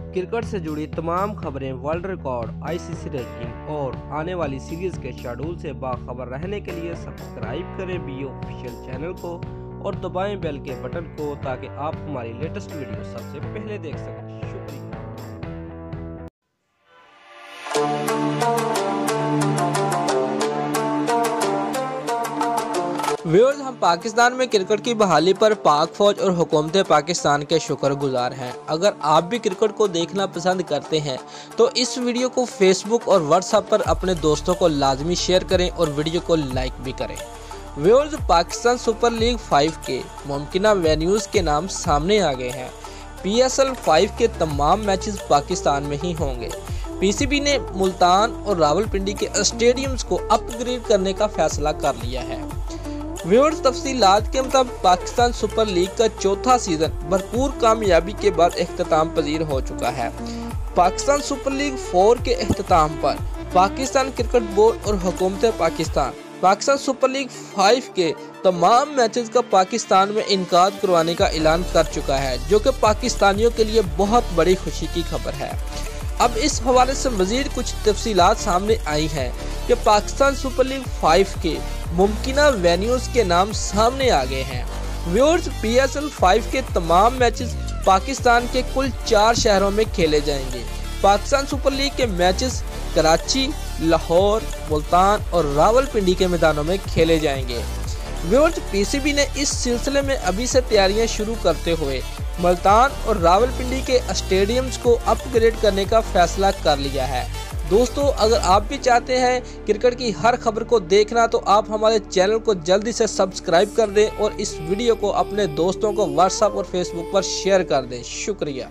Cricket से जुड़ी तमाम खबरें, वर्ल्ड रिकॉर्ड, आईसीसी रैंकिंग और आने वाली सीरीज के शेड्यूल से बाखबर रहने के लिए सब्सक्राइब करें बी ऑफिशियल चैनल को और दबाएं बेल के बटन को ताकि आप हमारी लेटेस्ट वीडियो सबसे पहले देख सकें। शुक्रिया। व्यूअर्स, हम पाकिस्तान में क्रिकेट की बहाली पर पाक फौज और हुकूमत पाकिस्तान के शुक्रगुजार हैं। अगर आप भी क्रिकेट को देखना पसंद करते हैं तो इस वीडियो को फेसबुक और व्हाट्सएप पर अपने दोस्तों को लाजमी शेयर करें और वीडियो को लाइक भी करें। व्यूअर्स, पाकिस्तान सुपर लीग 5 के मुमकिना वेन्यूज़ के नाम सामने आ गए हैं। PSL 5 के तमाम मैचेस पाकिस्तान में ही होंगे। PCB ने मुल्तान और रावलपिंडी के स्टेडियम्स को अपग्रेड करने का फैसला कर लिया है। व्यूअर्स, तफसीलात के मुताबिक पाकिस्तान सुपर लीग का चौथा सीजन भरपूर कामयाबी के बाद इख्तिताम पजीर हो चुका है। पाकिस्तान सुपर लीग 4 के इख्तिताम पर पाकिस्तान क्रिकेट बोर्ड और हुकूमत पाकिस्तान सुपर लीग 5 के तमाम मैचेस का पाकिस्तान में इनकाद करवाने का ऐलान कर चुका है, जो कि पाकिस्तानियों के लिए बहुत बड़ी खुशी की खबर है। अब इस हवाले से मजीद कुछ तफसीलात सामने आई हैं कि पाकिस्तान सुपर लीग 5 के मुमकिना वेन्यूज़ के नाम सामने आ गए हैं। व्यूअर्स, PSL 5 के तमाम मैचेस पाकिस्तान के कुल 4 शहरों में खेले जाएंगे। पाकिस्तान सुपर लीग के मैचेस कराची, लाहौर, मुल्तान और रावलपिंडी के मैदानों में खेले जाएंगे। व्यूअर्स, PCB ने इस सिलसिले में अभी से तैयारियां शुरू करते हुए मुल्तान और रावलपिंडी के स्टेडियम्स को अपग्रेड करने का फैसला कर लिया है। दोस्तों, अगर आप भी चाहते हैं क्रिकेट की हर खबर को देखना तो आप हमारे चैनल को जल्दी से सब्सक्राइब कर दें और इस वीडियो को अपने दोस्तों को व्हाट्सएप और फेसबुक पर शेयर कर दें। शुक्रिया।